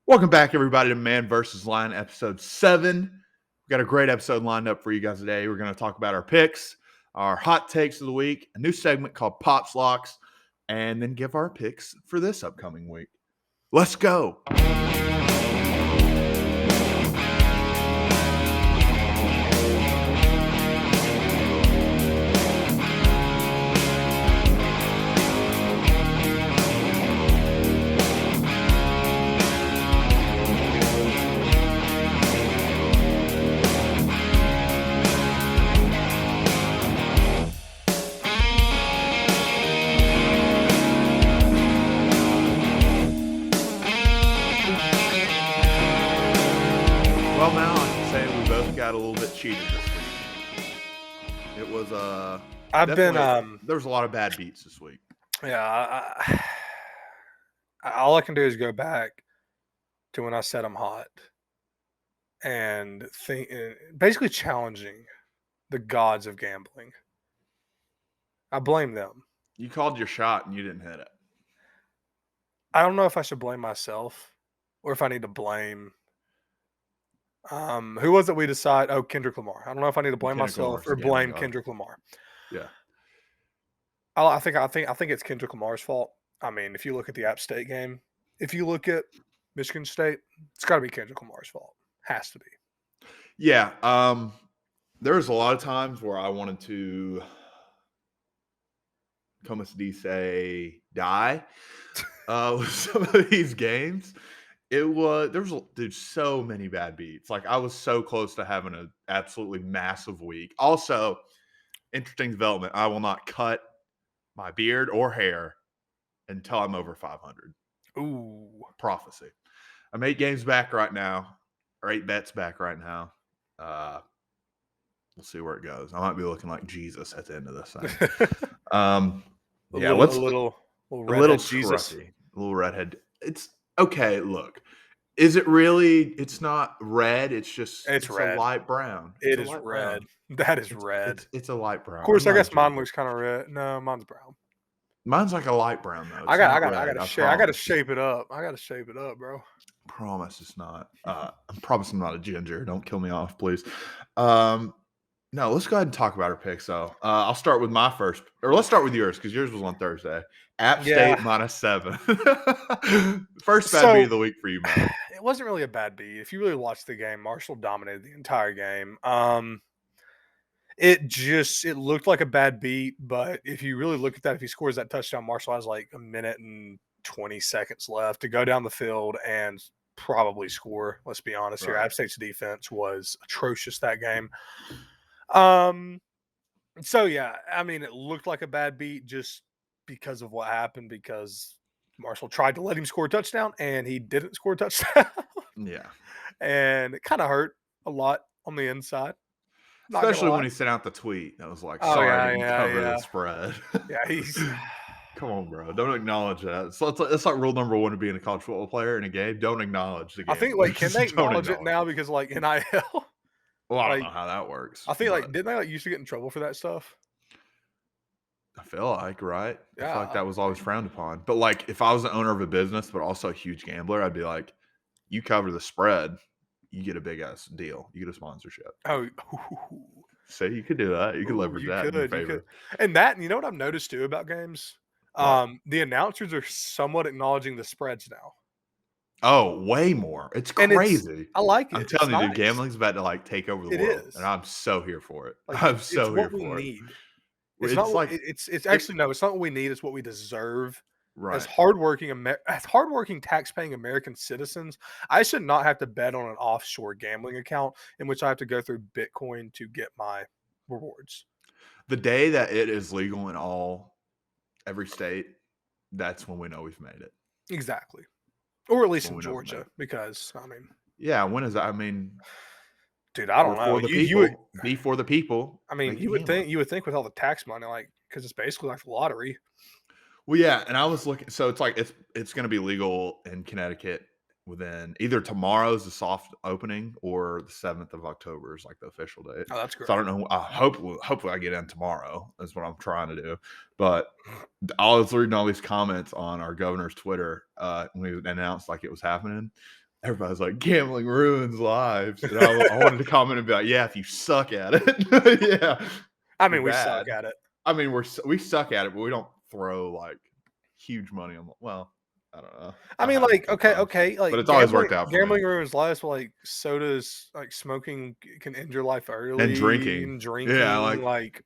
Welcome back, everybody, to Man vs. Line, episode 7. We've got a great episode lined up for you guys today. We're going to talk about our picks, our hot takes of the week, a new segment called Pops Locks, and then give our picks for this upcoming week. Let's go. Well, now I can say we both got a little bit cheated this week. It was there was a lot of bad beats this week. Yeah, all I can do is go back to when I said I'm hot and basically challenging the gods of gambling. I blame them. You called your shot and you didn't hit it. I don't know if I should blame myself or if I need to blame. Who was it we decide? Oh, Kendrick Lamar. I don't know if I need to blame myself or blame Kendrick Lamar. Yeah. I think it's Kendrick Lamar's fault. I mean, if you look at the App State game, if you look at Michigan State, it's got to be Kendrick Lamar's fault. Has to be. Yeah. There was a lot of times where I wanted to, como se dice, die with some of these games. There was so many bad beats. Like, I was so close to having an absolutely massive week. Also, interesting development. I will not cut my beard or hair until I'm over 500. Ooh. Prophecy. I'm 8 games back right now, or 8 bets back right now. We'll see where it goes. I might be looking like Jesus at the end of this thing. A little Jesus. Scruffy, a little redhead. It's okay. Look, is it really? It's not red. It's just it's red. A light brown. It is red. Brown. That is red. It's a light brown. Of course, I guess mine looks kind of red. No, mine's brown. Mine's like a light brown though. I got to shape it up. I got to shape it up, bro. Promise it's not. I promise I'm not a ginger. Don't kill me off, please. No, let's go ahead and talk about our picks, though. I'll start with my first, or let's start with yours, because yours was on Thursday. App State -7. First bad beat of the week for you, man. It wasn't really a bad beat. If you really watched the game, Marshall dominated the entire game. It looked like a bad beat, but if you really look at that, if he scores that touchdown, Marshall has like a minute and 20 seconds left to go down the field and probably score. Let's be honest here. App State's defense was atrocious that game. So yeah, I mean, it looked like a bad beat just because of what happened, because Marshall tried to let him score a touchdown and he didn't score a touchdown. Yeah. And it kind of hurt a lot on the inside. Especially when he sent out the tweet that was like, sorry, cover the spread. Yeah, he's come on, bro. Don't acknowledge that. So it's like rule number 1 to being a college football player in a game. Don't acknowledge the game. I think can they acknowledge it now because like NIL? Well, I don't know how that works. I think didn't they used to get in trouble for that stuff? I feel like, right? Yeah. I feel like that was always frowned upon. But like, if I was the owner of a business, but also a huge gambler, I'd be like, you cover the spread, you get a big ass deal. You get a sponsorship. Oh, so you could do that. You could leverage that in your favor. And that, you know what I've noticed too about games? The announcers are somewhat acknowledging the spreads now. Oh, way more. It's crazy. I like it. I'm telling you, dude, gambling's about to like take over the world. And I'm so here for it. I'm so here for it. It's not like it's actually no, it's not what we need, it's what we deserve. Right. As hardworking tax-paying American citizens, I should not have to bet on an offshore gambling account in which I have to go through Bitcoin to get my rewards. The day that it is legal in every state, that's when we know we've made it. Exactly. Or at least in Georgia, because I mean, yeah. When is that? I mean, dude, I don't know. Be for the people. I mean, you would think with all the tax money, like, because it's basically like the lottery. Well, yeah, and I was looking. So it's like it's going to be legal in Connecticut within either tomorrow's the soft opening or the 7th of October is like the official date. Oh, that's great. So I don't know. Hopefully I get in tomorrow. That's what I'm trying to do. But I was reading all these comments on our governor's Twitter when he announced like it was happening. everybody's like, "Gambling ruins lives," and I wanted to comment and be like, "Yeah, if you suck at it, yeah, I you're mean, we suck bad." at it. I mean, we suck at it, but we don't throw, like, huge money on the well, I don't know. I I mean, have a like, few okay, times, okay, but like it's always worked out for me. gambling ruins lives, but like sodas, like smoking can end your life And early, drinking. and Yeah, drinking, like, like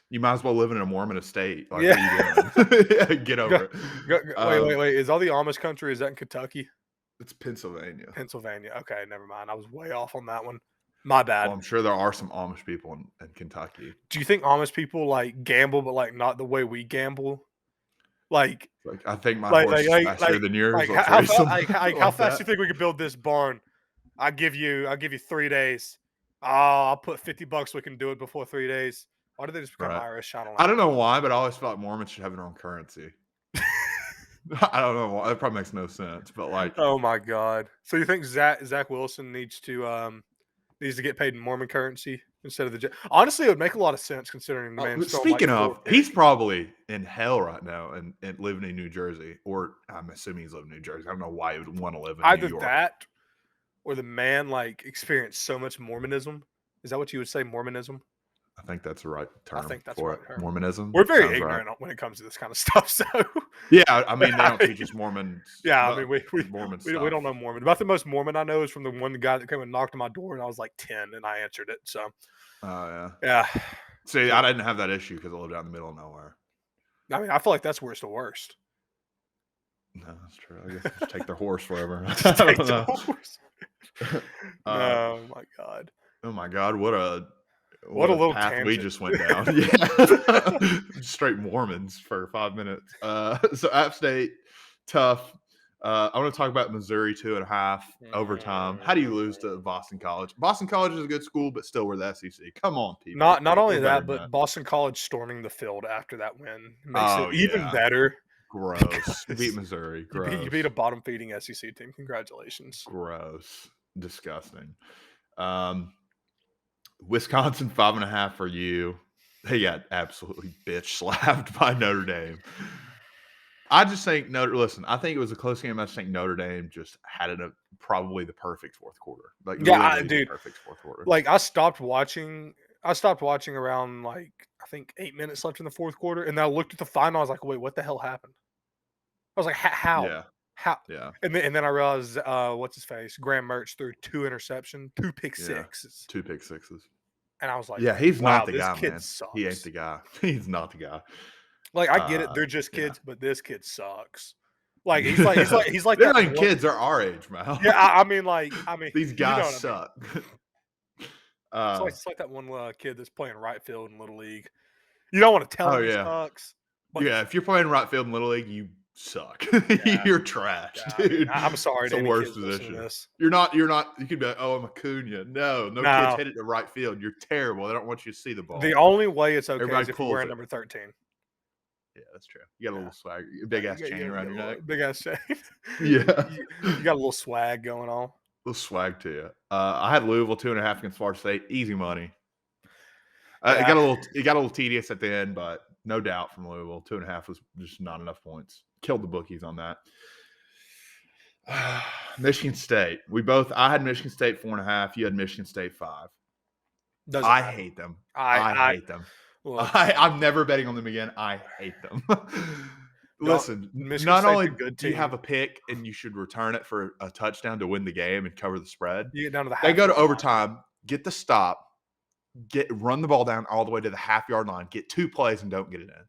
you might as well live in a Mormon estate, like, yeah. what are you doing? Yeah, get Go, over it. wait, Um, Is all the Amish country, is that in Kentucky? it's Pennsylvania. Pennsylvania. Okay, never mind. I was way off on that one. My Well, bad. I'm sure there are some Amish people in Kentucky. Do you think Amish people like gamble, but like not the way we gamble? Like, Like, "I think my like, horse like, is like, faster like, than yours, like let's race them," how like fast do that. you think we could build this barn? I'll give you 3 days. Oh, I'll put $50. We can do it before 3 days. Why did they just become Right. Irish? I don't I know. don't know why, but I always felt Mormons should have their own currency. I don't know why, that probably makes no sense, but, like, Oh my god. So you think Zach Wilson needs to get paid in Mormon currency instead of honestly, it would make a lot of sense considering the man's throwing like speaking four of, he's picks. probably in hell right now and living in New Jersey, or I'm assuming he's living in New Jersey. I don't know why he would wanna live in New Either York. that or the man like experienced so much Mormonism. Is that what you would say, Mormonism? I think that's the right I term think that's the for it. right term. Mormonism We're very sounds right. ignorant when it comes to this kind of stuff. So, Yeah, I mean, they I don't mean, teach us Mormons yeah, I mean, well, Mormon we don't stuff. know Mormon. About the most Mormon I know is from the one guy that came and knocked on my door, and I was like 10, and I answered it. So, Oh, yeah. yeah. See, So, I didn't have that issue because I live out in the middle of nowhere. I mean, I feel like that's worst the worst. No, that's true. I guess just take their horse forever. I Just take don't the know. horse. Uh, No, my god. oh my god, what What what a a little path we tangent. just went down. Yeah. Straight Mormons for 5 minutes. So App State, tough. I want to talk about Missouri 2.5 overtime. How do you lose to Boston College? Boston College is a good school, but still we're the SEC. Come on, people. Not only We're better that, than that. but Boston College storming the field after that win makes it Oh even yeah. better Gross. You beat because Missouri. you beat a Gross. bottom feeding SEC team. Congratulations. Gross. Disgusting. Um, Wisconsin 5.5 for you. They got absolutely bitch slapped by Notre Dame. I just think Listen, I think it was a close game. I just think Notre Dame just had probably the perfect fourth quarter. Like Yeah, literally the dude. perfect fourth quarter. Like I stopped watching. I stopped watching around like I think 8 minutes left in the fourth quarter, and then I looked at the final. I was like, "Wait, what the hell happened?" I was like, "How? Yeah. How?" Yeah. And then I realized, what's his face? Graham Mertz threw two pick Yeah. sixes, 2 pick sixes. and I was like, Yeah, he's not "Wow, the this guy, kid man. He ain't sucks." the guy. He's not the guy. Like I get it, Uh they're just yeah. kids, but this kid sucks. Like he's like They're that not even one. kids, they're our age, Yeah, Mal. I mean, These you know guys what I mean. suck. Uh, It's like that one kid that's playing right field in little league. You don't want to tell oh him he yeah. sucks, but Yeah, if you're playing right field in Little League, you suck. yeah, You're trash, yeah. I mean, dude. I'm sorry It's to the any worst kids listening to position. this. You're not you could be like, "Oh, I'm Acuna." No kids No, hit it to right field. You're terrible. They don't want you to see the the ball. only way it's okay is Everybody if you're pulls wearing it. number 13. Yeah, that's true. You got a Yeah, little swag, big ass you chain around got a your little neck. big ass chain. Yeah. You got a little swag going on. Little swag to you. I had Louisville 2.5 against Florida State. Easy money. Yeah, It got a little tedious at the end, but no doubt from Louisville. 2.5 was just not enough points. Killed the bookies on that. Michigan State. I had Michigan State 4.5. You had Michigan State 5. doesn't I matter. hate them. I I hate them. look. I'm never betting on them again. I hate them. Don't Listen, Michigan not State's only a good do you have team. a pick and you should return it for a touchdown to win the game and cover the spread, You get down to the they half go to yard line. overtime, get the stop, run the ball down all the way to the half-yard line, get 2 plays and don't get it in.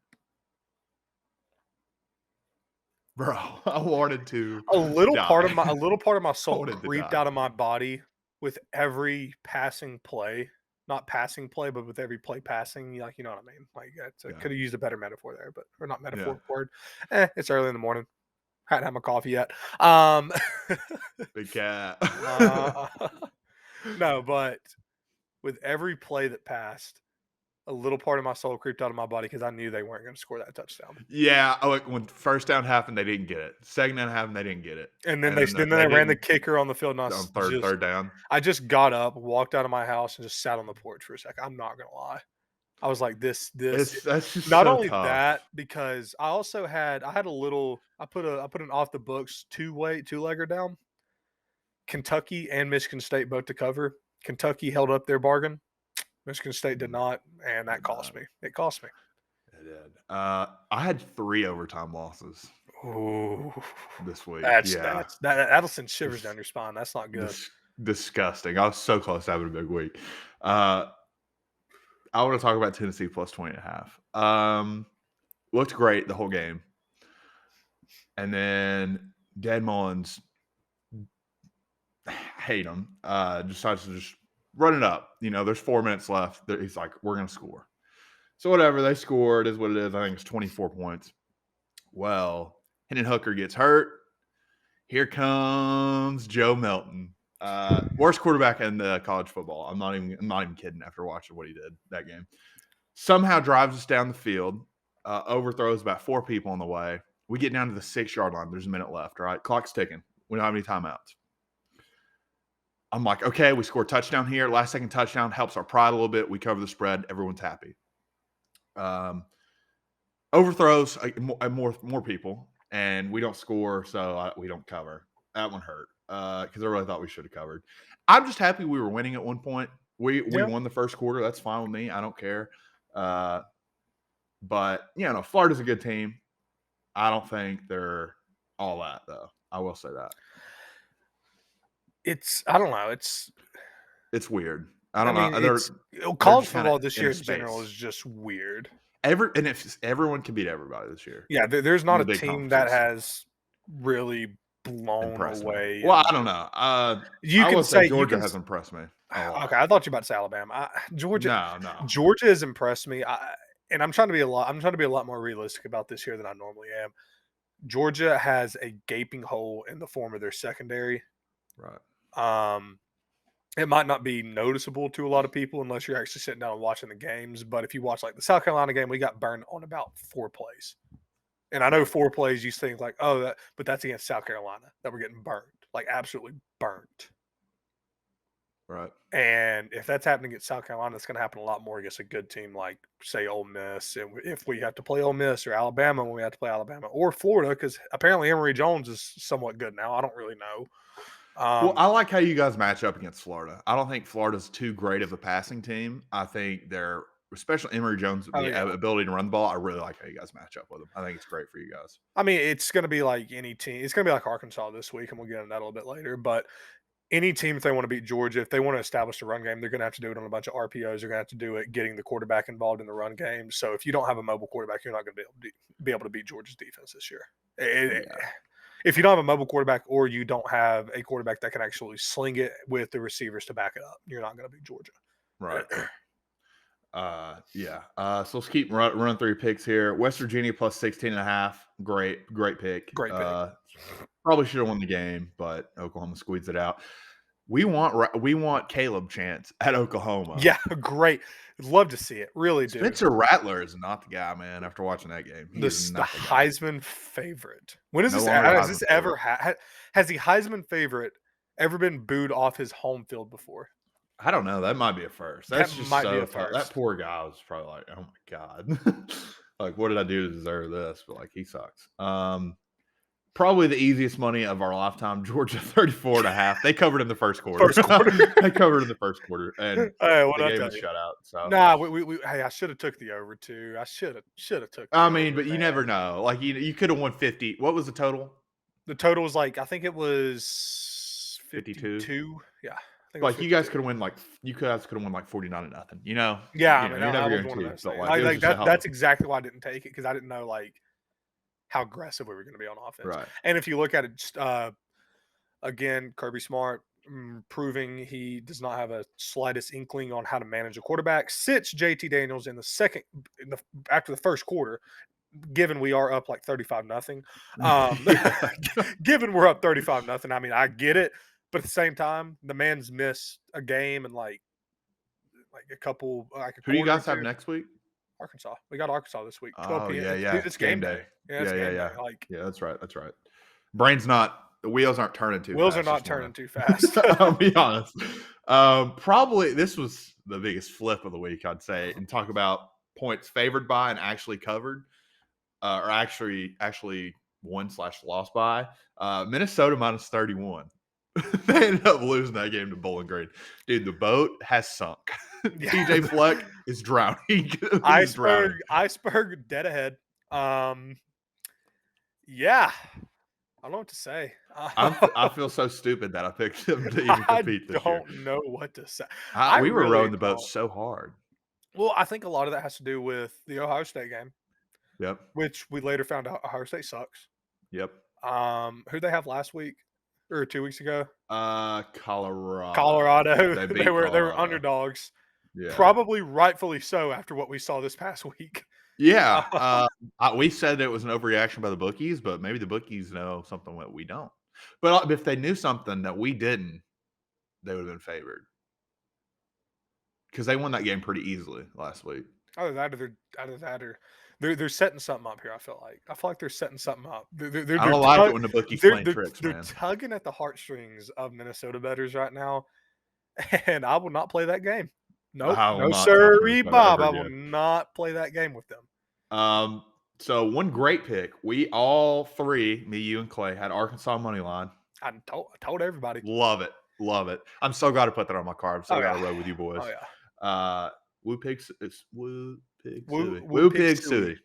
Bro, I wanted to die. A little part of my I soul wanted to creeped die. out of my body with every passing play. Not passing play, but with every play passing, like you know what I mean. Like Yeah. could have used a better metaphor there, but or not Yeah. metaphor word. It's early in the morning. Hadn't had my coffee yet. Um, Big cat. uh, no, but with every play that passed, a little part of my soul creeped out of my body because I knew they weren't going to score that touchdown. Yeah, like when first down happened, they didn't get it. Second down happened, they didn't get it. And then And then they they ran the didn't kicker on the field, and on third down. I just got up, walked out of my house, and just sat on the porch for a second. I'm not gonna lie. I was like, this. That's just Not so only tough. that, because I had a little. I put an off the books two legger down, Kentucky and Michigan State both to cover. Kentucky held up their bargain. Michigan State did Mm, not, and that did cost not. me. It cost me. It did. I had 3 overtime losses Ooh, this week. that's Yeah. that'll send shivers down Dis your spine. That's not good. dis disgusting. I was so close to having a big week. Uh, I wanna talk about Tennessee plus 20.5. Looked great the whole game, and then Dan Mullins, hate him, decides to just run it up. There's 4 minutes left. He's like, "We're gonna score." So whatever, they scored, is what it is. I think it's 24 points. Well, Hendon Hooker gets hurt. Here comes Joe Milton. Worst quarterback in the college football. I'm not even kidding after watching what he did that game. Somehow drives us down the field, overthrows about 4 people on the way. We get down to the 6-yard line. There's a minute left, right? Clock's ticking. We don't have any timeouts. I'm like, okay, we score a touchdown here. Last second touchdown helps our pride a little bit. We cover the spread. Everyone's happy. Overthrows more people, and we don't score, so we don't cover. That one hurt because I really thought we should have covered. I'm just happy we were winning at one point. We Yeah, won the first quarter. That's fine with me. I don't care. But Florida's a good team. I don't think they're all that though. I will say that I don't know. it's weird. I I don't mean, know. They're college just kind of football this in year a in general is space. just weird. And if everyone can beat everybody this year Yeah, there's in not the a big team that conferences. has really blown Impressed me. away. Well, I And don't know. you I can will say say you Georgia can. has impressed me a Okay, lot. I thought you were about to say Alabama. No, no. Georgia has impressed me. And I'm trying to be a lot. I'm trying to be a lot more realistic about this year than I normally am. Georgia has a gaping hole in the form of their secondary. Right. Um, it might not be noticeable to a lot of people unless you're actually sitting down and watching the games. But if you watch like the South Carolina game, we got burned on about 4 plays. And I know Right. 4 plays, you think like, oh, but that's against South Carolina that we're getting burned, like absolutely burnt. Right. And if that's happening at South Carolina, it's going to happen a lot more against a good team like, say, Ole Miss. And if we have to play Ole Miss or Alabama when we have to play Alabama or Florida, because apparently Emory Jones is somewhat good now. I don't really know. Well, Um, I like how you guys match up against Florida. I don't think Florida's too great of a passing team. I think they're, especially Emory Jones, oh the yeah, ability to run the ball. I really like how you guys match up with them. I think it's great for you guys. I mean it's going to be like any team. It's going to be like Arkansas this week, and we'll get into that a little bit later. But any team, if they want to beat Georgia, if they want to establish a run game, they're going to have to do it on a bunch of RPOs. They're going to have to do it getting the quarterback involved in the run game. So if you don't have a mobile quarterback, you're not going to be able to beat Georgia's defense this year. Yeah. If you don't have a mobile quarterback or you don't have a quarterback that can actually sling it with the receivers to back it up, you're not going to beat Georgia. Right. Yeah. So let's keep running through picks here. West Virginia plus 16.5. Great pick. Great pick. Probably should have won the game, but Oklahoma squeezed it out. We want Caleb Chance at Oklahoma. Yeah, great. Love to see it. Really do. Spencer Rattler is not the guy, man. After watching that game, he is The not the guy. Heisman favorite. When is No this? longer the Has Heisman this ever favorite. has the Heisman favorite ever been booed off his home field before? I don't know. That might be a first. That That's just might be so a tough. That first. poor guy was probably like, "Oh my god, like what did I do to deserve this?" But like he sucks. Probably the easiest money of our lifetime. Georgia 34.5. They covered in the first quarter. First quarter. They covered in the first quarter, and Hey, what they I gave tell us a you? shutout. So Nah, hey, I should have took the over too. I should have took the I mean, over, but you man. never know. Like you could have won 50. What was the total? The total was like I think it was 52. 52. Yeah, I think it was Like you guys 52. could have won like 49-0. Yeah, I mean You're never that was one of guaranteed, those but things. like it was Like just a that. hell of That's exactly why I didn't take it because I didn't know like how aggressive we were going to be on offense. right. And if you look at it, just, again, Kirby Smart proving he does not have a slightest inkling on how to manage a quarterback. Sits JT Daniels in the second, after the first quarter. Given we are up like 35-0, Yeah. given we're up 35-0, I mean I get it, but at the same time, the man's missed a game and like a couple, like a Who do you quarter or guys have two. next week? Arkansas, we got Arkansas this week, 12 Oh, p.m. yeah, yeah. It's Game game day. day. Yeah, it's Yeah, yeah, game day. yeah. Like Yeah, that's right, that's right. Brain's not the wheels aren't turning too wheels are fast not this turning morning. too fast. I'll be honest. Probably this was the biggest flip of the week, I'd say, and talk about points favored by and actually covered, or actually won/lost by. Minnesota minus 31. They ended up losing that game to Bowling Green. Dude, the boat has sunk. Yeah, TJ Fleck is drowning. He's iceberg, drowning. iceberg, dead ahead. Yeah, I don't know what to say. I feel so stupid that I picked him to even I compete this year. don't know what to say. I We were really rowing the boat don't. so hard. Well, I think a lot of that has to do with the Ohio State game, Yep. which we later found out Ohio State sucks. Yep. Who they have last week or 2 weeks ago? Colorado. Colorado. They They beat were Colorado. underdogs, Yeah. probably rightfully so after what we saw this past week. Yeah. We said it was an overreaction by the bookies, but maybe the bookies know something that we don't. But if they knew something that we didn't, they would have been favored because they won that game pretty easily last week. Either that or they're setting something up here. I feel like they're setting something up. I don't like it when the bookies playing tricks, They're man. tugging at the heartstrings of Minnesota bettors right now, and I will not play that game. Nope, I will no not touch sirree, Minnesota Bob. ever I will again. not play that game with them. So one great pick. We all three, me, you, and Clay, had Arkansas money line. I told everybody. Love it. Love it. I'm so glad to put that on my card. I'm so Oh glad to yeah, row with you oh boys. yeah. Woo pig, it's woo pig Woo suey. woo Woo pig pig suey. suey.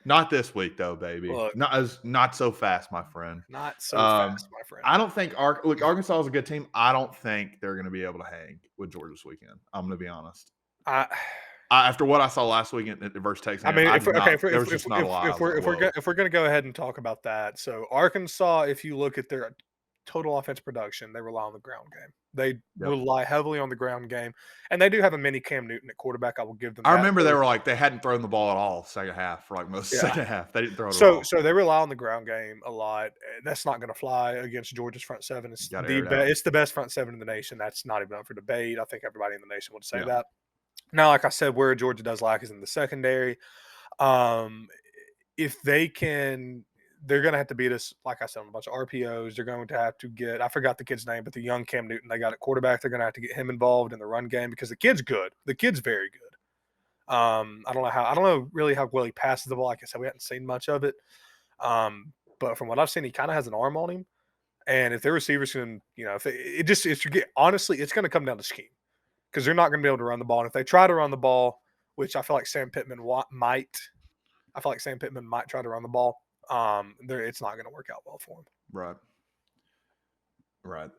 Not this week though, baby. Look, Not so fast, my friend. not so fast, my friend. I don't think Arkansas is a good team. I don't think they're going to be able to hang with Georgia this weekend. I'm going to be honest. I After what I saw last week versus Texas I A&M, mean, I if did we're, okay, not. There was just not a lot. I was like, whoa. if we're gonna go ahead and talk about that, so Arkansas, if you look at their total offense production, they rely on the ground game. They Yep. rely heavily on the ground game, and they do have a mini Cam Newton at quarterback. I will give them I that. remember they were like they hadn't thrown the ball at all second half for like most Yeah. second half. They didn't throw it at So all. so they rely on the ground game a lot. That's not going to fly against Georgia's front seven. It's Gotta air it out. it's the best front seven in the nation. That's not even up for debate. I think everybody in the nation would say Yeah. that. Now, like I said, where Georgia does lack is in the secondary. If they can, they're going to have to beat us, like I said, on a bunch of RPOs. They're going to have to get, I forgot the kid's name, but the young Cam Newton they got at quarterback. They're going to have to get him involved in the run game because the kid's good. The kid's very good. I don't know really how well he passes the ball. Like I said, we haven't seen much of it. But from what I've seen, he kind of has an arm on him. And if their receivers can, honestly, it's going to come down to scheme because they're not going to be able to run the ball. And if they try to run the ball, which I feel like Sam Pittman might try to run the ball. It's not going to work out well for him. Right. Right.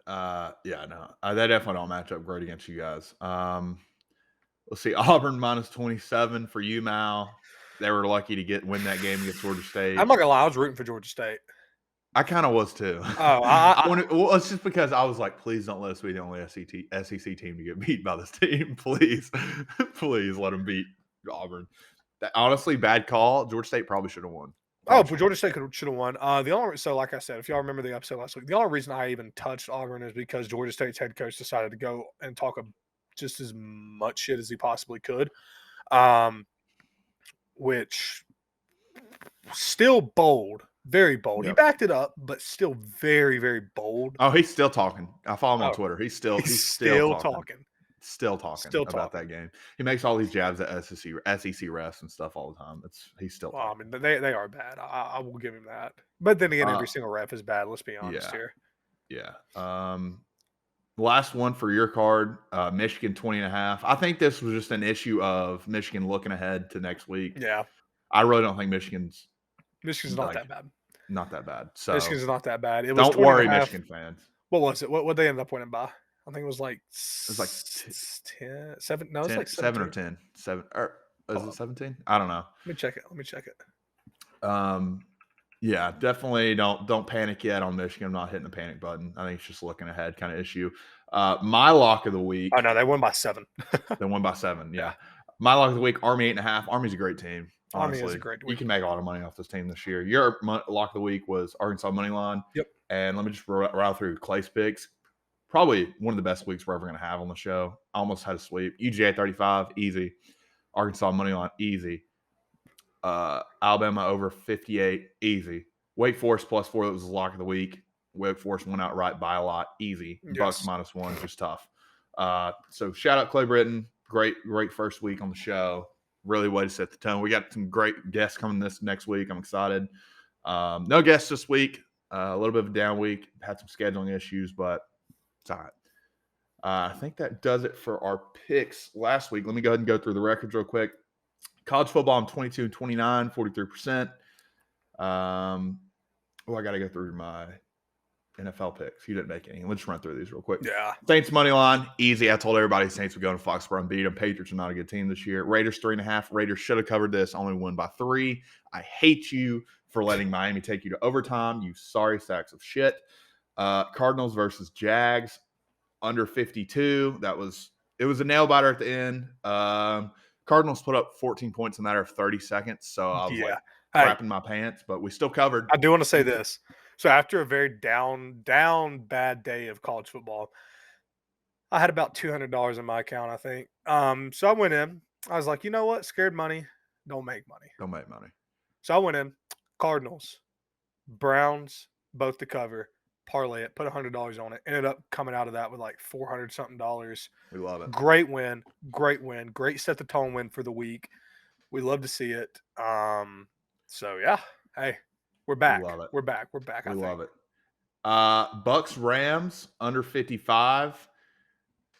Yeah, no. They definitely don't match up great against you guys. Let's see. Auburn -27 for you, Mal. They were lucky to win that game against Georgia State. I'm not gonna lie, I was rooting for Georgia State. I kind of was too. Oh, well, it's just because I was like, please don't let us be the only SEC team to get beat by this team. Please, please let them beat Auburn. Honestly, bad call. Georgia State probably should have won. but Georgia State should have won. Like I said, if y'all remember the episode last week, the only reason I even touched Auburn is because Georgia State's head coach decided to go and talk just as much shit as he possibly could, which still bold, very bold. Yep. He backed it up, but still very, very bold. Oh, he's still talking. I follow him on Twitter. He's still talking. Still talking about that game. He makes all these jabs at SEC refs and stuff all the time. He's still talking. I mean, they are bad. I will give him that. But then again, every single ref is bad. Let's be honest here. Yeah. Last one for your card, Michigan 20.5. I think this was just an issue of Michigan looking ahead to next week. Yeah. I really don't think Michigan's not that bad. Not that bad. So Michigan's not that bad. It was don't worry, 20.5. Michigan fans. What was it? What they ended up winning by? I think it was like 10, 7. No, it's like 7 or 10. 7 or is it 17? I don't know. Let me check it. Yeah, definitely don't panic yet on Michigan. I'm not hitting the panic button. I think it's just looking ahead kind of issue. My lock of the week. Oh no, they won by 7. They won by 7. Yeah. My lock of the week, Army 8.5. Army's a great team. Honestly. Army is a great week. You can make a lot of money off this team this year. Your lock of the week was Arkansas money line. Yep. And let me just rattle through Clay's picks. Probably one of the best weeks we're ever going to have on the show. I almost had a sweep. UGA 35, easy. Arkansas money line, easy. Alabama over 58, easy. Wake Forest +4, that was the lock of the week. Wake Forest went outright by a lot, easy. Yes. Bucks -1, just tough. So shout out Clay Britton. Great first week on the show. Really way to set the tone. We got some great guests coming this next week. I'm excited. No guests this week. A little bit of a down week. Had some scheduling issues, but It's all right. I think that does it for our picks last week. Let me go ahead and go through the records real quick. College football, I'm 22 and 29, 43%. I got to go through my NFL picks. You didn't make any. Let's run through these real quick. Yeah. Saints money line, easy. I told everybody Saints would go to Foxborough and beat them. Patriots are not a good team this year. Raiders 3.5. Raiders should have covered this. Only won by 3. I hate you for letting Miami take you to overtime. You sorry sacks of shit. Cardinals versus Jags under 52. It was a nail biter at the end. Cardinals put up 14 points in a matter of 30 seconds. So I was like Yeah. Hey, crapping my pants, but we still covered. I do want to say this. So after a very down bad day of college football, I had about $200 in my account, I think. So I went in. I was like, you know what? Scared money don't make money. Don't make money. So I went in. Cardinals, Browns, both to cover. Parlay it. Put $100 on it. Ended up coming out of that with like $400 something dollars. We love it. Great win. Great win. Great set the tone win for the week. We love to see it. So yeah. Hey, we're back. We love it. We're back. We're back. We love it. Bucks Rams under 55.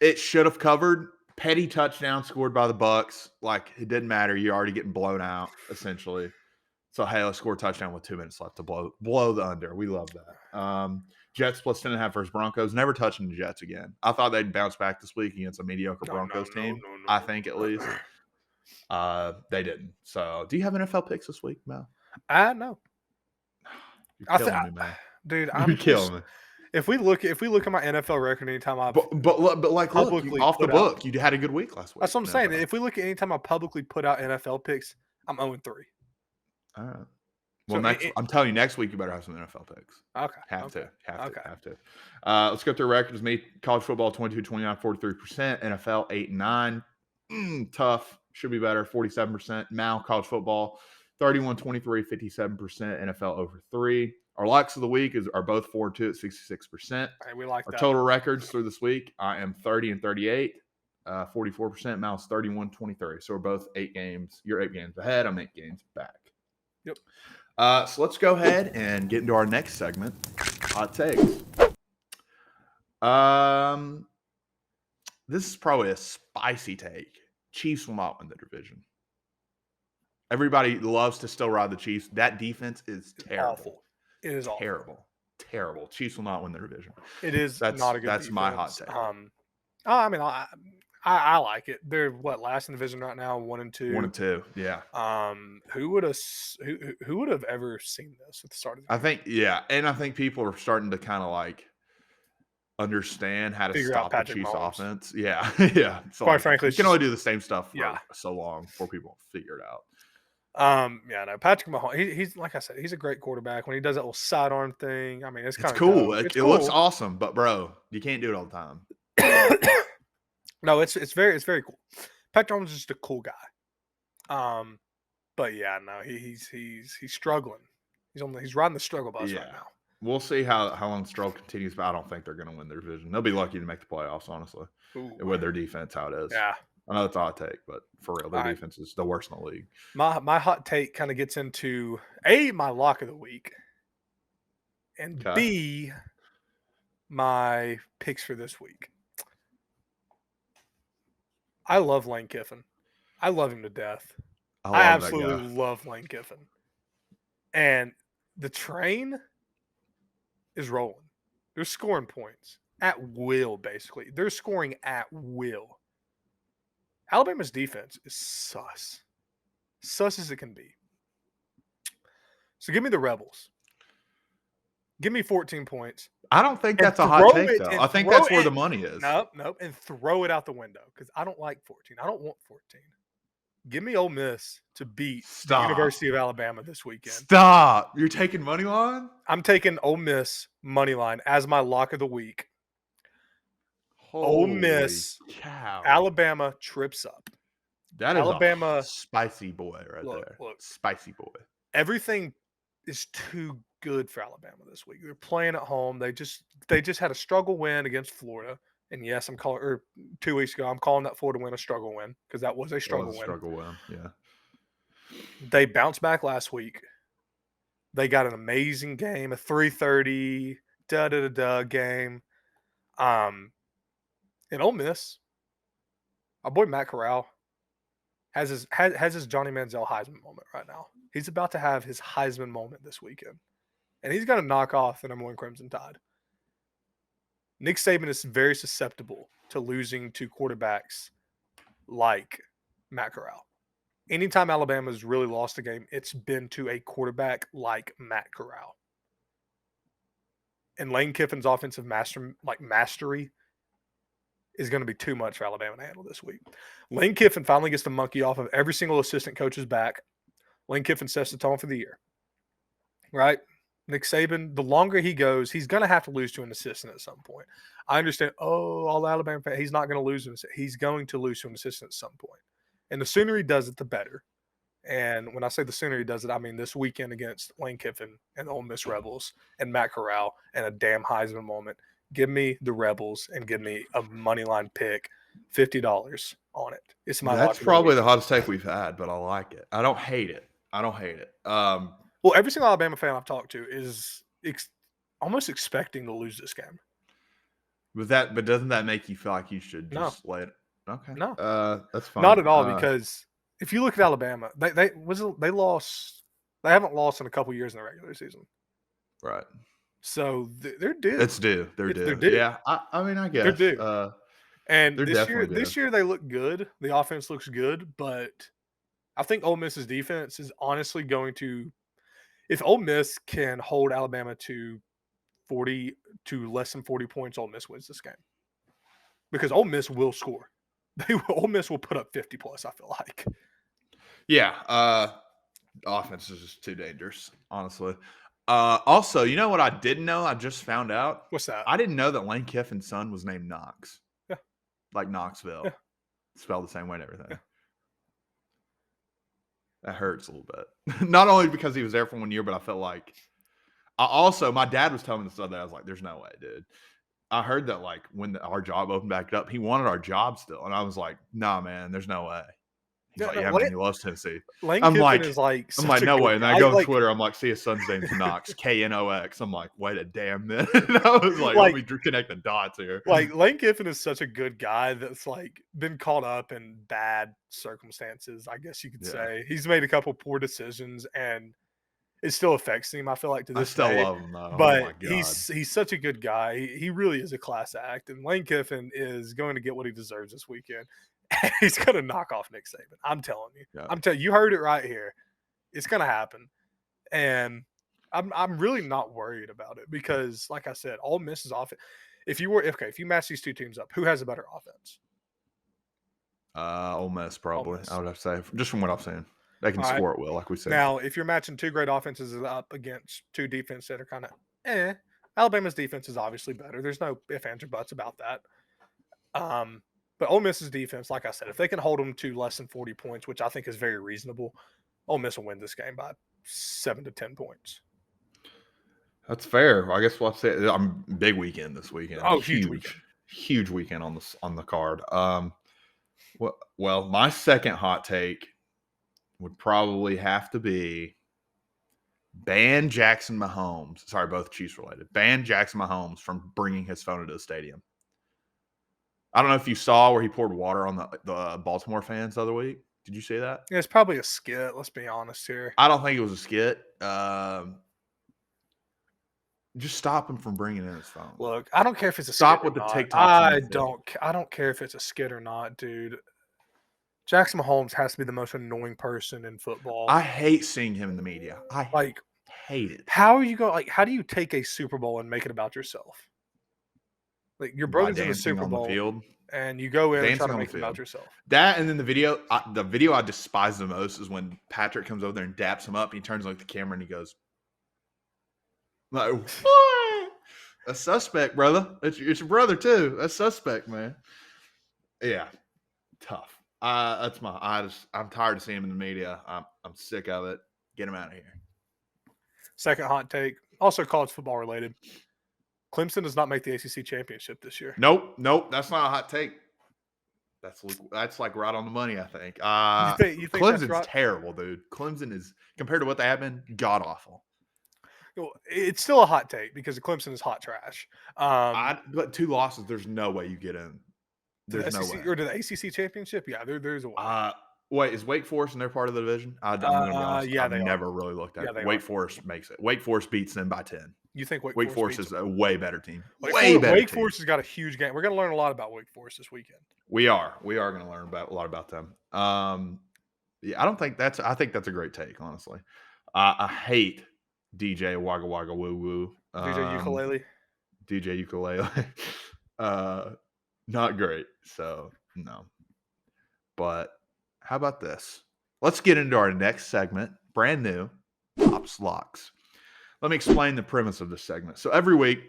It should have covered. Petty touchdown scored by the Bucks. Like it didn't matter. You're already getting blown out essentially. So hey, let's score a touchdown with 2 minutes left to blow the under. We love that. Jets plus 10.5 versus Broncos. Never touching the Jets again. I thought they'd bounce back this week against a mediocre Broncos team. I think at least. They didn't. So do you have NFL picks this week, Mel? I know. You're killing me, man. Dude, You're killing me. If we look at my NFL record anytime I but like look, off the book, you had a good week last week. That's what I'm saying. If we look at anytime I publicly put out NFL picks, I'm 0-3. All right. Well, I'm telling you, next week you better have some NFL picks. Okay. Have to. Let's go through records. Me, college football 22, 29, 43%. NFL 8 and 9. Tough. Should be better. 47%. Now college football 31, 23, 57%. NFL over 3. Our locks of the week are both 4-2 at 66%. Hey, we like Our that. total records through this week, I am 30 and 38, 44%. Mal's 31, 23. So we're both 8 games. You're 8 games ahead. I'm 8 games back. Yep. So let's go ahead and get into our next segment, hot takes. This is probably a spicy take. Chiefs will not win the division. Everybody loves to still ride the Chiefs. That defense is terrible. Awful. It is terrible. Terrible. Chiefs will not win the division. It is not a good That's defense. my hot take. I mean, I like it. They're last in the division right now, 1 and 2. 1 and 2, yeah. Who would have ever seen this at the start of the year? I think people are starting to kind of like understand how to figure stop out the Chiefs' offense. Yeah, yeah. So quite frankly, you can only do the same stuff for yeah. so long before people figure it out. No, Patrick Mahomes. He's like I said, he's a great quarterback. When he does that little sidearm thing, I mean, it's kind of cool. It cool. Looks awesome, but bro, you can't do it all the time. No, it's very cool. Patrick Mahomes is just a cool guy. But yeah, no, he's struggling. He's riding the struggle bus right now. We'll see how long the struggle continues, but I don't think they're going to win their division. They'll be lucky to make the playoffs, honestly, with their defense how it is. Yeah. I know it's a hot take, but for real, their defense is the worst in the league. My hot take kind of gets into A, my lock of the week, and B, my picks for this week. I love Lane Kiffin. I love him to death. I absolutely love Lane Kiffin. And the train is rolling. They're scoring points at will, basically. They're scoring at will. Alabama's defense is sus. Sus as it can be. So give me the Rebels. Give me 14 points. I don't think that's a hot take, though. I think that's where the money is. Nope. And throw it out the window because I don't like 14. I don't want 14. Give me Ole Miss to beat the University of Alabama this weekend. Stop. You're taking money line? I'm taking Ole Miss money line as my lock of the week. Ole Miss, cow. Alabama trips up. That is Alabama, a spicy boy right there. Look, spicy boy. Everything is too good for Alabama this week. They're playing at home. They just had a struggle win against Florida. And yes, 2 weeks ago, I'm calling that Florida win a struggle win because that was a struggle win. Yeah. They bounced back last week. They got an amazing game, a 3:30 game. Um, in Ole Miss, our boy Matt Corral has his Johnny Manziel Heisman moment right now. He's about to have his Heisman moment this weekend, and he's going to knock off the number one Crimson Tide. Nick Saban is very susceptible to losing to quarterbacks like Matt Corral. Anytime Alabama's really lost a game, it's been to a quarterback like Matt Corral. And Lane Kiffin's offensive mastery is going to be too much for Alabama to handle this week. Lane Kiffin finally gets the monkey off of every single assistant coach's back. Lane Kiffin sets the tone for the year, right? Nick Saban, the longer he goes, he's going to have to lose to an assistant at some point. I understand, all Alabama fans, he's not going to lose. He's going to lose to an assistant at some point. And the sooner he does it, the better. And when I say the sooner he does it, I mean this weekend against Lane Kiffin and the Ole Miss Rebels and Matt Corral and a damn Heisman moment. Give me the Rebels and give me a money line pick, $50 on it. It's my That's lock of the probably week. the hottest take we've had, but I like it. I don't hate it. Well, every single Alabama fan I've talked to is almost expecting to lose this game. But doesn't that make you feel like you should No. just let it? Okay. No. That's fine. Not at all, because if you look at Alabama, they lost. They haven't lost in a couple years in the regular season, right. so they're due. It's due. They're They're due. due. Yeah. I mean, I guess. They're due. And they're definitely this year they look good. The offense looks good, but I think Ole Miss's defense is honestly going to. If Ole Miss can hold Alabama to less than 40 points, Ole Miss wins this game, because Ole Miss will score. Ole Miss will put up 50 plus. I feel like. Yeah. Offense is just too dangerous, honestly. Also, you know what I didn't know? I just found out. What's that? I didn't know that Lane Kiffin's son was named Knox. Yeah. Like Knoxville. Yeah. Spelled the same way and everything. Yeah. That hurts a little bit. Not only because he was there for 1 year, but I felt like my dad was telling me this other day. I was like, there's no way, dude. I heard that like when our job opened back up, he wanted our job still. And I was like, nah, man, there's no way. He's like, yeah, man, he loves Tennessee. Lane I'm Kiffin like, is like, I'm like, no way. And then I guy. go on Twitter. I'm like, see his son's name's Knox, Knox. I'm like, wait a damn minute. I was like, let me connect the dots here. Like, Lane Kiffin is such a good guy that's like been caught up in bad circumstances, I guess you could say. He's made a couple poor decisions and it still affects him, I feel like, to this day. I still love him though. But oh my God. he's such a good guy. He really is a class act. And Lane Kiffin is going to get what he deserves this weekend. He's going to knock off Nick Saban. I'm telling you. Yeah. You heard it right here. It's going to happen. And I'm really not worried about it because, like I said, Ole Miss is offense. If you match these two teams up, who has a better offense? Ole Miss probably. Ole Miss. I would have to say, just from what I've seen, they can score at will, like we said. Now, if you're matching two great offenses up against two defenses that are kind of Alabama's defense is obviously better. There's no ifs, ands, or buts about that. But Ole Miss's defense, like I said, if they can hold them to less than 40 points, which I think is very reasonable, Ole Miss will win this game by 7 to 10 points. That's fair. I guess we'll say I'm big weekend this weekend. Oh, huge weekend on the card. Well, my second hot take would probably have to be ban Jackson Mahomes. Sorry, both Chiefs related. Ban Jackson Mahomes from bringing his phone into the stadium. I don't know if you saw where he poured water on the Baltimore fans the other week. Did you see that? Yeah, it's probably a skit. Let's be honest here. I don't think it was a skit. Just stop him from bringing in his phone. Look, I don't care if it's a stop skit with or the not. TikTok. I don't care if it's a skit or not, dude. Jackson Mahomes has to be the most annoying person in football. I hate seeing him in the media. I hate it. How are you going? How do you take a Super Bowl and make it about yourself? Like your brother's in the Super Bowl, field, and you go in and try to make it about yourself. That and then the video I despise the most is when Patrick comes over there and daps him up. And he turns like the camera and he goes, "Like what? A suspect, brother. It's your brother too. That's suspect, man." Yeah, tough. I'm tired of seeing him in the media. I'm sick of it. Get him out of here. Second hot take, also college football related. Clemson does not make the ACC championship this year. Nope. That's not a hot take. That's like right on the money, I think. You think Clemson's that's right? terrible, dude. Clemson is, compared to what they have been, god awful. Well, it's still a hot take because Clemson is hot trash. But 2 losses, there's no way you get in. To the There's no way. SEC or to the ACC championship, yeah, there's a way. Uh, Wait, is Wake Forest and they're part of the division? I'm gonna be honest, Yeah, I've they are. never really looked at Yeah, it. they are. Wake Forest makes it. Wake Forest beats them by 10. You think Wake Wake Forest Forest beats is them? a way better team. Way better Wake team. Forest has got a huge game. We're going to learn a lot about Wake Forest this weekend. We are. We are gonna learn about a lot about them. Yeah, I think that's a great take, honestly. I hate DJ Wagga Wagga Woo Woo. DJ Ukulele. DJ Ukulele. uh, Not great. So no. But how about this? Let's get into our next segment, brand new, Pops Locks. Let me explain the premise of this segment. So every week,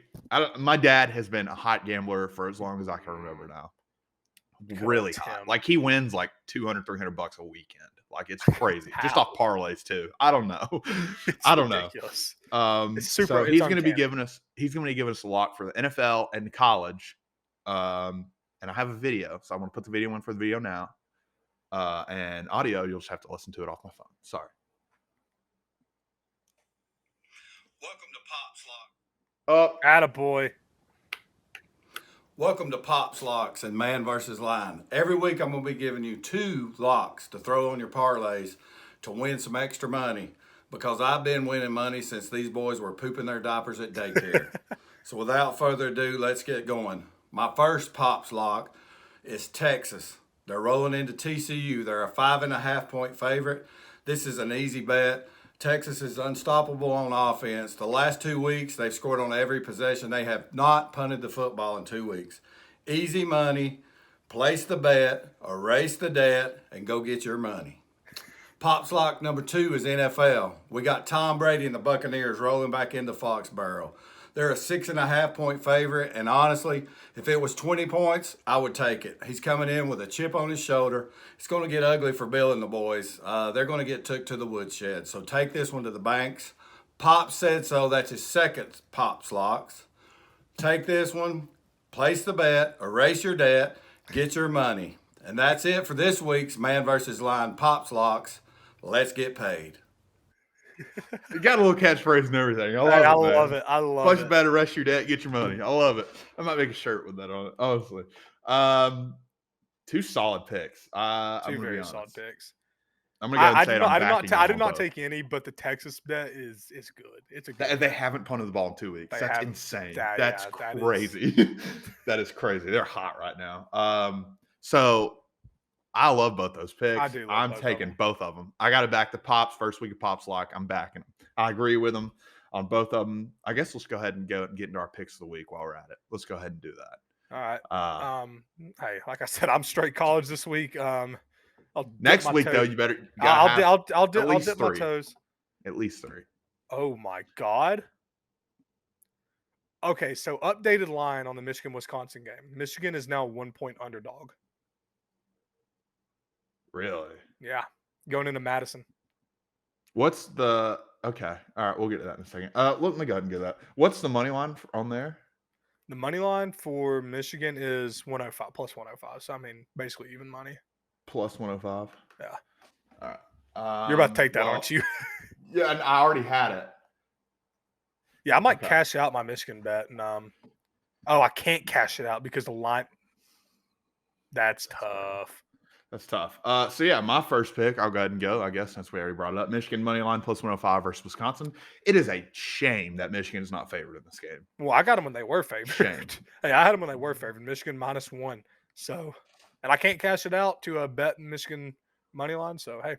my dad has been a hot gambler for as long as I can remember now. Really hot. Tim. Like he wins like 200, $300 a weekend. Like it's crazy. Just How? off parlays too. I don't know. It's I don't know. ridiculous. So It's he's going to be uncanny. giving us a lot for the NFL and college. And I have a video, so I'm going to put the video in for the video now. And audio, you'll just have to listen to it off my phone. Sorry. Welcome to Pops Lock. Attaboy. Welcome to Pops Locks and Man versus Line. Every week I'm going to be giving you 2 locks to throw on your parlays to win some extra money because I've been winning money since these boys were pooping their diapers at daycare. So without further ado, let's get going. My first Pops lock is Texas. They're rolling into TCU. They're a 5.5 point favorite. This is an easy bet. Texas is unstoppable on offense. The last 2 weeks, they've scored on every possession. They have not punted the football in 2 weeks. Easy money. Place the bet, erase the debt, and go get your money. Pops lock number 2 is NFL. We got Tom Brady and the Buccaneers rolling back into Foxborough. They're a 6.5 point favorite, and honestly, if it was 20 points, I would take it. He's coming in with a chip on his shoulder. It's going to get ugly for Bill and the boys. They're going to get took to the woodshed. So take this one to the banks. Pop said so. That's his second Pops locks. Take this one, place the bet, erase your debt, get your money. And that's it for this week's Man versus Line Pops locks. Let's get paid. You got a little catchphrase and everything. I Hey, love it. I love Place it. bet, arrest your debt, get your money. I love it. I might make a shirt with that on it, honestly. 2 solid picks. I'm 2 going to be very honest. solid picks. I'm going to go ahead and say I did not take any, but the Texas bet is good. It's a good They haven't punted the ball in 2 weeks. They That's haven't. insane. That That's is- crazy. That is crazy. They're hot right now. So I love both those picks. I do love I'm both of taking them. both of them. I got to back the Pops first week of Pops Lock. I'm backing them. I agree with them on both of them. I guess let's go ahead and get into our picks of the week while we're at it. Let's go ahead and do that. All right. Uh, Hey, like I said, I'm straight college this week. I'll dip Next my week, toes. though, you better. I'll dip least my 3. toes. At least 3. Oh my God. Okay, so updated line on the Michigan-Wisconsin game. Michigan is now 1 point underdog. Really? Yeah, going into Madison. What's the okay? All right, we'll get to that in a second. Let me go ahead and get that. What's the money line on there? The money line for Michigan is 105 plus 105. So I mean, basically even money. Plus 105. Yeah. All right. You're about to take that, aren't you? Yeah, and I already had it. Yeah, I might Okay. cash out my Michigan bet, and I can't cash it out because the line. That's tough. That's tough. So yeah, my first pick, I'll go ahead and go. I guess since we already brought it up, Michigan money line plus 105 versus Wisconsin. It is a shame that Michigan is not favored in this game. Well, I got them when they were favored. Shame. Hey, I had them when they were favored. Michigan -1. So, and I can't cash it out to a bet Michigan money line. So hey,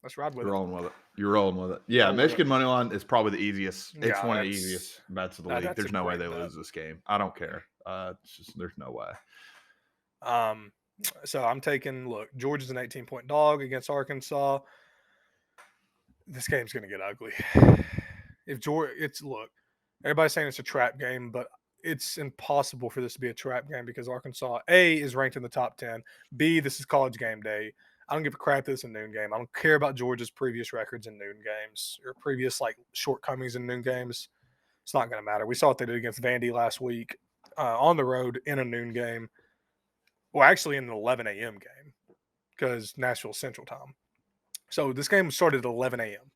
let's ride with You're it. rolling with it. You're rolling with it. Yeah, Rolling with Michigan money line is probably the easiest. It's Yeah, one of the that's- easiest bets of the that- league. that's There's a no way great they bet. lose this game. I don't care. It's just there's no way. So I'm taking Georgia's an 18-point dog against Arkansas. This game's gonna get ugly. If Georgia, everybody's saying it's a trap game, but it's impossible for this to be a trap game because Arkansas A is ranked in the top 10. B, this is college game day. I don't give a crap that it's a noon game. I don't care about Georgia's previous records in noon games or previous shortcomings in noon games. It's not going to matter. We saw what they did against Vandy last week on the road in a noon game. Well, actually in an 11 a.m. game because Nashville Central Time. So this game started at 11 a.m.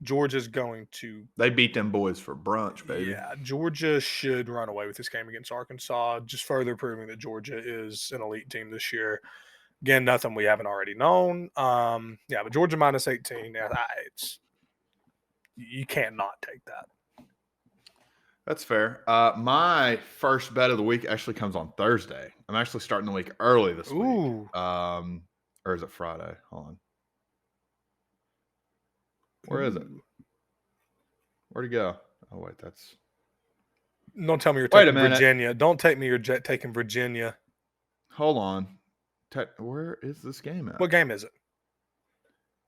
Georgia's going to. They beat them boys for brunch, baby. Yeah, Georgia should run away with this game against Arkansas, just further proving that Georgia is an elite team this year. Again, nothing we haven't already known. Yeah, but Georgia minus 18. Yeah, it's you can't not take that. That's fair. My first bet of the week actually comes on Thursday. I'm actually starting the week early this week. Ooh. Or is it Friday? Hold on. Where is it? Where'd he go? Oh wait, that's. Don't tell me you're Wait a taking minute. Virginia. Don't take me you're taking Virginia. Hold on. Where is this game at? What game is it?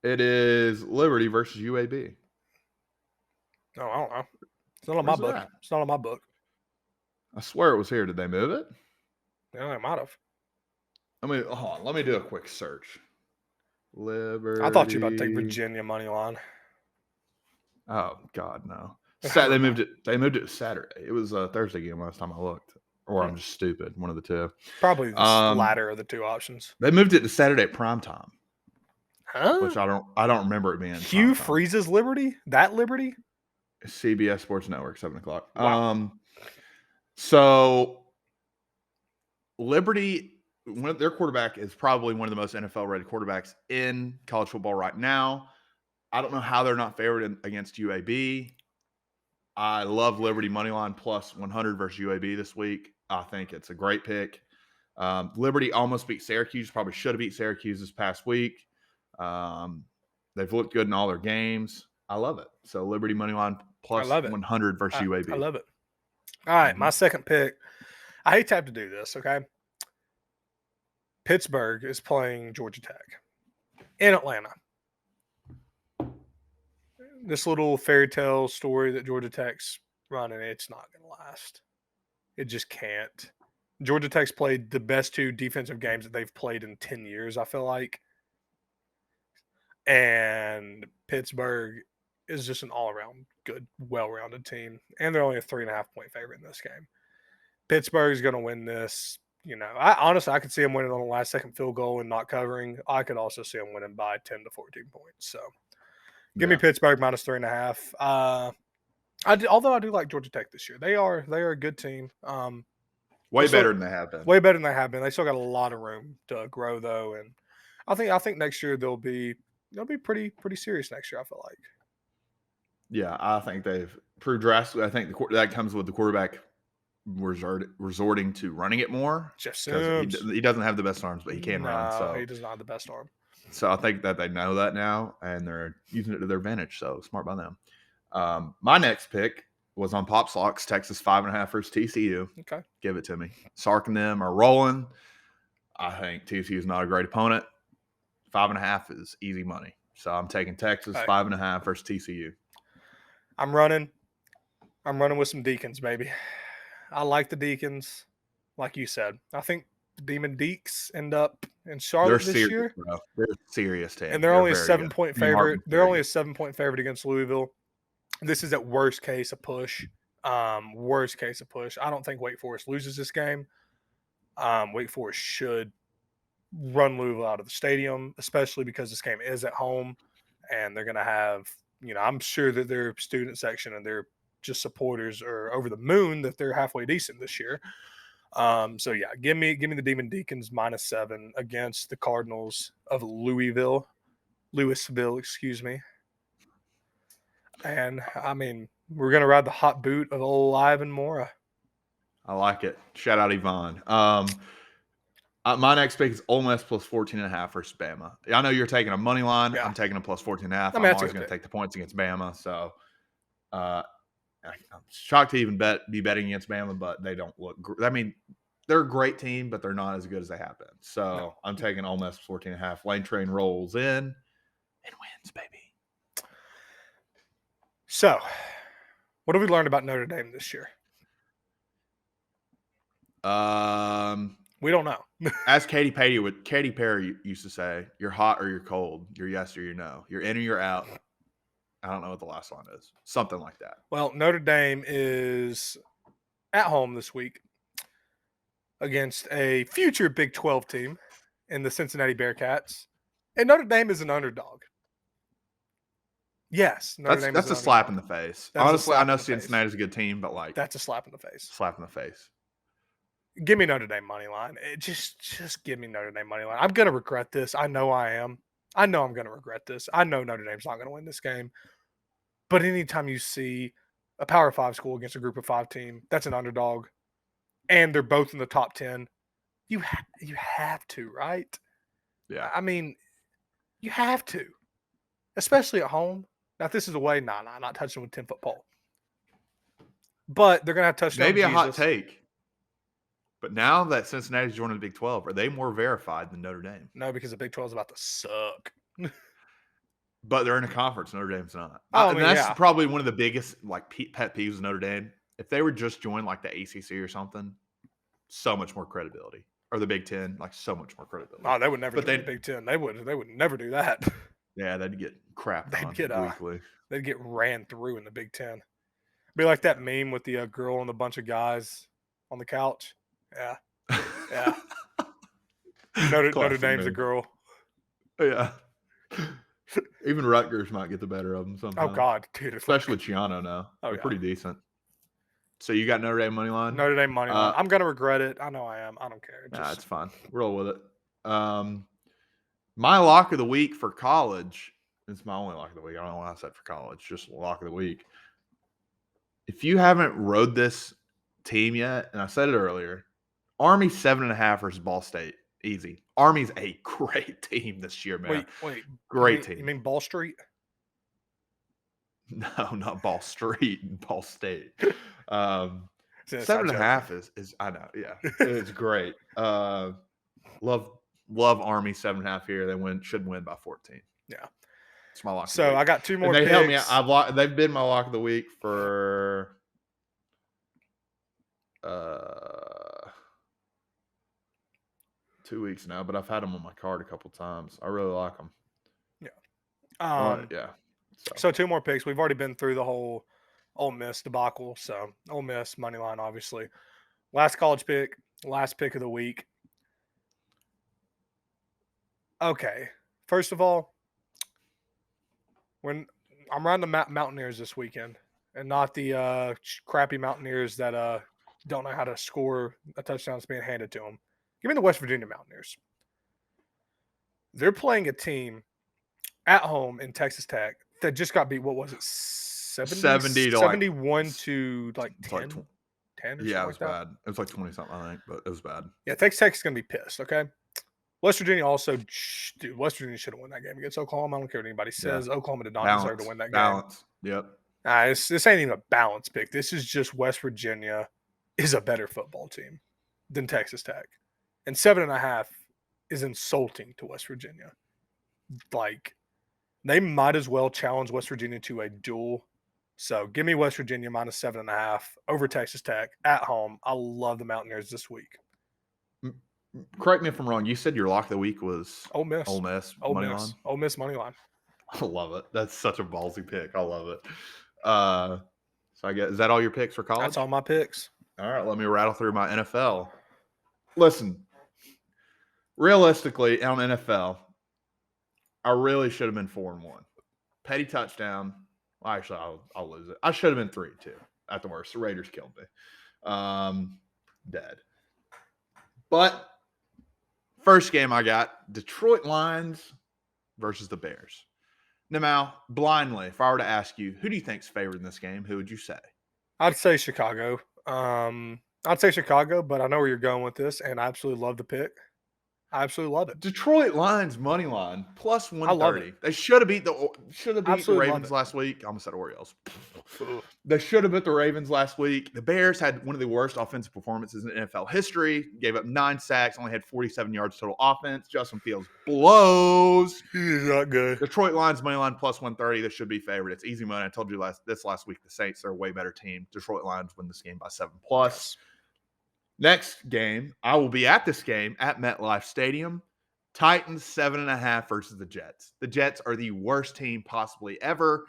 It is Liberty versus UAB. No, I don't know. It's not on my Where's book. that? It's not on my book. I swear it was here. Did they move it? Yeah, they might have. Hold on. Let me do a quick search. Liberty. I thought you were about to take Virginia money line. Oh God, no. They moved it. They moved it to Saturday. It was a Thursday game last time I looked, or I'm just stupid. One of the two. Probably the latter of the two options. They moved it to Saturday at prime time, Huh? which I don't remember it being. Hugh Freeze's Liberty. That Liberty. CBS Sports Network, 7:00. Wow. So Liberty, their quarterback is probably one of the most NFL-rated quarterbacks in college football right now. I don't know how they're not favored against UAB. I love Liberty moneyline plus 100 versus UAB this week. I think it's a great pick. Liberty almost beat Syracuse. Probably should have beat Syracuse this past week. They've looked good in all their games. I love it. So Liberty moneyline plus 100 versus UAB. I love it. All right, my second pick. I hate to have to do this, okay? Pittsburgh is playing Georgia Tech in Atlanta. This little fairy tale story that Georgia Tech's running, it's not going to last. It just can't. Georgia Tech's played the best two defensive games that they've played in 10 years, I feel like. And Pittsburgh is just an all-around good, well-rounded team. And they're only a 3.5-point favorite in this game. Pittsburgh's going to win this. You know, I could see them winning on the last-second field goal and not covering. I could also see them winning by 10 to 14 points. So, give me Pittsburgh minus 3.5. Although I do like Georgia Tech this year. They are a good team. Way better than they have been. Way better than they have been. They still got a lot of room to grow, though, and I think next year they'll be pretty serious next year. I feel like. Yeah, I think they've proved drastically. I think that comes with the quarterback resorting to running it more. Jeff Sims. He doesn't have the best arms, but he can run. So he does not have the best arm. So I think that they know that now, and they're using it to their advantage. So smart by them. My next pick was on Pop Slocks, Texas 5.5 versus TCU. Okay. Give it to me. Sark and them are rolling. I think TCU is not a great opponent. 5.5 is easy money. So I'm taking Texas 5.5 versus TCU. I'm running with some Deacons, baby. I like the Deacons, like you said. I think the Demon Deeks end up in Charlotte this year. Bro. They're serious team. And they're only a 7-point favorite. They're only a 7-point favorite against Louisville. This is at worst case a push. Worst case a push. I don't think Wake Forest loses this game. Wake Forest should run Louisville out of the stadium, especially because this game is at home, and they're going to have, I'm sure that their student section and their just supporters are over the moon that they're halfway decent this year. So yeah, give me the Demon Deacons -7 against the Cardinals of Louisville, excuse me. And I mean, we're gonna ride the hot boot of old Ivan Mora. I like it. Shout out Yvonne. My next pick is Ole Miss plus 14.5 versus Bama. I know you're taking a money line. Yeah. I'm taking a plus 14.5. I'm always going to take the points against Bama. So I'm shocked to even be betting against Bama, but they don't look – I mean, they're a great team, but they're not as good as they have been. So I'm taking Ole Miss 14.5. Lane Train rolls in and wins, baby. So what have we learned about Notre Dame this year? We don't know. As Katy Perry used to say, you're hot or you're cold. You're yes or you're no. You're in or you're out. I don't know what the last line is. Something like that. Well, Notre Dame is at home this week against a future Big 12 team in the Cincinnati Bearcats. And Notre Dame is an underdog. Yes, Notre Dame is That's an a slap underdog. in the face. That is a Honestly, I slap know in the face. Cincinnati's a good team, but like That's a slap in the face. slap in the face. Give me Notre Dame money line. Just give me Notre Dame money line. I'm gonna regret this. I know I am. I know I'm gonna regret this. I know Notre Dame's not gonna win this game. But anytime you see a Power 5 school against a Group of 5 team that's an underdog, and they're both in the top 10, you have to, right? Yeah. I mean, you have to, especially at home. Now, if this is away, not touching with 10-foot pole. But they're gonna have touchdown Maybe a hot Jesus. take. But now that Cincinnati's joining the Big 12, are they more verified than Notre Dame? No, because the Big 12 is about to suck. But they're in a conference. Notre Dame's not. Oh, I And mean, that's yeah. probably one of the biggest like pet peeves of Notre Dame. If they were just joined like the ACC or something, so much more credibility. Or the Big 10, like so much more credibility. Oh, they would never But join the Big 10. They would never do that. Yeah, they'd get crapped on weekly. They'd get ran through in the Big 10. Be like that meme with the girl and a bunch of guys on the couch. Yeah. Yeah. Notre Dame's a girl. Yeah. Even Rutgers might get the better of them Oh, sometimes. God, dude. Especially with Chiano now. Oh, They're yeah. pretty decent. So you got Notre Dame money line? Notre Dame money line. I'm going to regret it. I know I am. I don't care. Nah, it's fine. Roll with it. My lock of the week for college. It's my only lock of the week. I don't know why I said for college. Just lock of the week. If you haven't rode this team yet, and I said it earlier, Army 7.5 versus Ball State. Easy. Army's a great team this year, man. Wait. Great team. You mean Ball Street? No, not Ball Street. Ball State. 7.5 is I know. Yeah, it's great. Love Army 7.5 here. They should win by 14. Yeah. It's my lock. So I got two more. And they picks. help me out. They've been my lock of the week for 2 weeks now, but I've had them on my card a couple times. I really like them. Yeah. Yeah. So two more picks. We've already been through the whole Ole Miss debacle. So Ole Miss money line, obviously. Last college pick. Last pick of the week. Okay. First of all, when I'm riding the Mountaineers this weekend, and not the crappy Mountaineers that don't know how to score a touchdown that's being handed to them. Give me the West Virginia Mountaineers. They're playing a team at home in Texas Tech that just got beat. What was it? 70 to 71 to like 10? 10 or something yeah, it like was that? bad. It was like 20 something, I think, but it was bad. Yeah, Texas Tech is going to be pissed, okay? West Virginia also, dude, West Virginia should have won that game against Oklahoma. I don't care what anybody says. Yeah. Oklahoma did not deserve to win that game. Yep. This ain't even a balance pick. This is just West Virginia is a better football team than Texas Tech. And 7.5 is insulting to West Virginia. Like, they might as well challenge West Virginia to a duel. So give me West Virginia minus 7.5 over Texas Tech at home. I love the Mountaineers this week. Correct me if I'm wrong. You said your lock of the week was Ole Miss. Ole Miss money line? Ole Miss money line. I love it. That's such a ballsy pick. I love it. So I guess, is that all your picks for college? That's all my picks. All right, let me rattle through my NFL. Listen, realistically, on NFL, I really should have been 4-1. Petty touchdown. Well, actually, I'll lose it. I should have been 3-2 at the worst. The Raiders killed me. Dead. But first game I got, Detroit Lions versus the Bears. Now, blindly, if I were to ask you, who do you think's favored in this game, who would you say? I'd say Chicago. I'd say Chicago, but I know where you're going with this, and I absolutely love the pick. I absolutely love it. Detroit Lions money line plus 130. I love it. They should have beat the Ravens last week. I almost said Orioles. They should have beat the Ravens last week. The Bears had one of the worst offensive performances in NFL history. Gave up 9 sacks, only had 47 yards total offense. Justin Fields blows. He's not good. Detroit Lions money line plus 130. This should be favored. It's easy money. I told you last week. The Saints are a way better team. Detroit Lions win this game by 7+. Yes. Next game, I will be at this game at MetLife Stadium. Titans 7.5 versus the Jets. The Jets are the worst team possibly ever.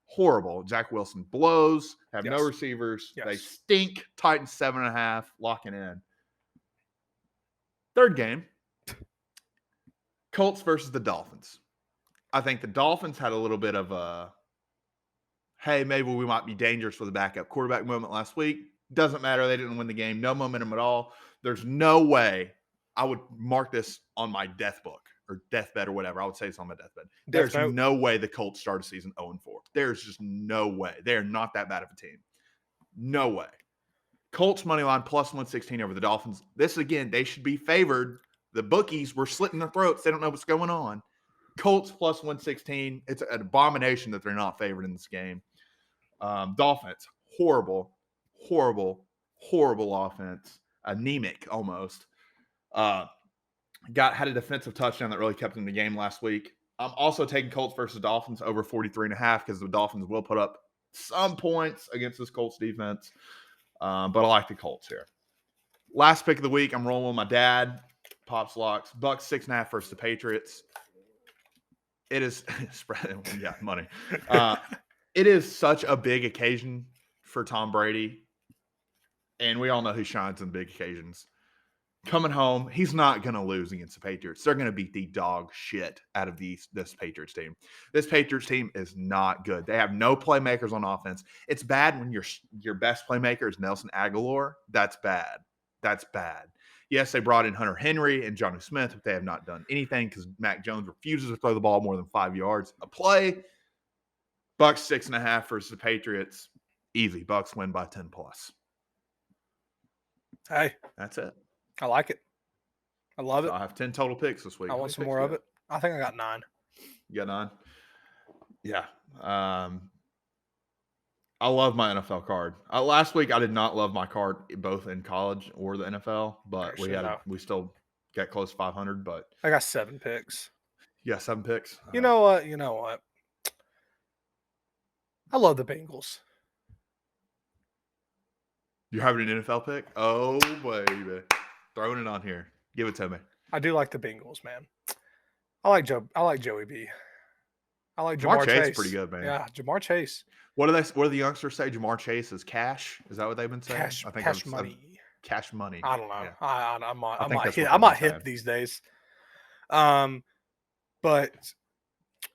Horrible. Zach Wilson blows. Have no receivers. Yes. They stink. Titans 7.5. Locking in. Third game, Colts versus the Dolphins. I think the Dolphins had a little bit of a hey, maybe we might be dangerous with a backup quarterback moment last week. Doesn't matter. They didn't win the game. No momentum at all. There's no way I would mark this on my death book or deathbed or whatever. I would say it's on my deathbed. Death There's note. no way the Colts start a season 0-4. There's just no way. They are not that bad of a team. No way. Colts money line plus 116 over the Dolphins. This, again, they should be favored. The bookies were slitting their throats. They don't know what's going on. Colts plus 116. It's an abomination that they're not favored in this game. Dolphins, horrible offense. Anemic almost. Had a defensive touchdown that really kept them in the game last week. I'm also taking Colts versus Dolphins over 43.5 because the Dolphins will put up some points against this Colts defense. But I like the Colts here. Last pick of the week, I'm rolling with my dad. Pops locks. Bucks 6.5 versus the Patriots. It is money. It is such a big occasion for Tom Brady. And we all know who shines in big occasions. Coming home, he's not going to lose against the Patriots. They're going to beat the dog shit out of this Patriots team. This Patriots team is not good. They have no playmakers on offense. It's bad when your best playmaker is Nelson Aguilar. That's bad. That's bad. Yes, they brought in Hunter Henry and Jonnu Smith, but they have not done anything because Mac Jones refuses to throw the ball more than 5 yards a play. Bucks 6.5 versus the Patriots. Easy. Bucks win by 10+. Hey, that's it. I like it. I love it. I have 10 total picks this week. I want some more of it. I think I got 9. You got 9? Yeah. I love my NFL card. Last week, I did not love my card both in college or the NFL, but we still got close to 500. But I got 7 picks. Yeah, 7 picks. You know what? I love the Bengals. You're having an NFL pick? Oh, baby. Throwing it on here. Give it to me. I do like the Bengals, man. I like Joey B. I like Jamar Chase. Pretty good, man. Yeah, Jamar Chase. What do the youngsters say? Jamar Chase is cash? Is that what they've been saying? Cash money. Cash money. I don't know. Yeah. I'm not hip these days. But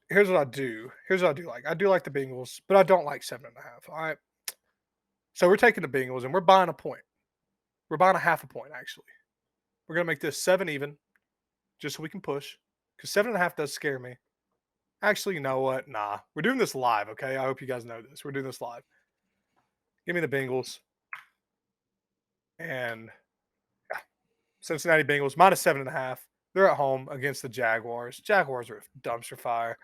here's what I do. Like. I do like the Bengals, but I don't like 7.5. All right. So we're taking the Bengals and we're buying a point. We're buying a half a point, actually. We're going to make this 7 even, just so we can push. Because 7.5 does scare me. Actually, you know what? Nah. We're doing this live, okay? I hope you guys know this. We're doing this live. Give me the Bengals. And Cincinnati Bengals, minus 7.5. They're at home against the Jaguars. Jaguars are a dumpster fire.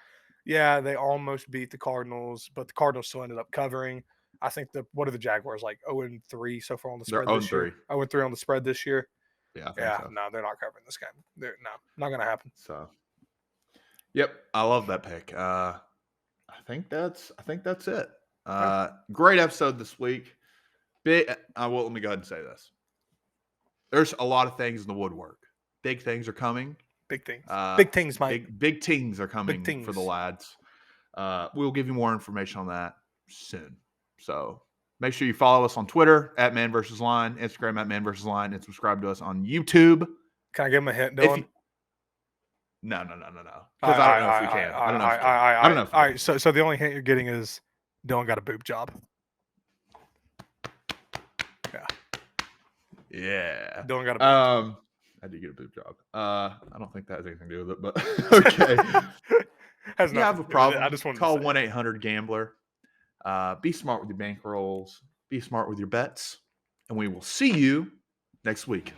Yeah, they almost beat the Cardinals, but the Cardinals still ended up covering. I think what are the Jaguars, like 0-3 so far on the spread this year? 0-3 on the spread this year. Yeah, I think so. No, they're not covering this game. Not going to happen. So, yep, I love that pick. I think that's it. Great episode this week. Let me go ahead and say this. There's a lot of things in the woodwork. Big things are coming. Big things. Big things, Mike. Big things are coming for the lads. We'll give you more information on that soon. So make sure you follow us on Twitter at Man vs. Line, Instagram at Man vs. Line, and subscribe to us on YouTube. Can I give him a hint, Dylan? No. Because I don't know if we can. I don't know. All right. So the only hint you're getting is Dylan got a boob job. Yeah. Dylan got a boob job. I did get a boob job. I don't think that has anything to do with it, but okay. If you have a problem, I just want to call 1-800-GAMBLER. Be smart with your bankrolls. Be smart with your bets. And we will see you next week.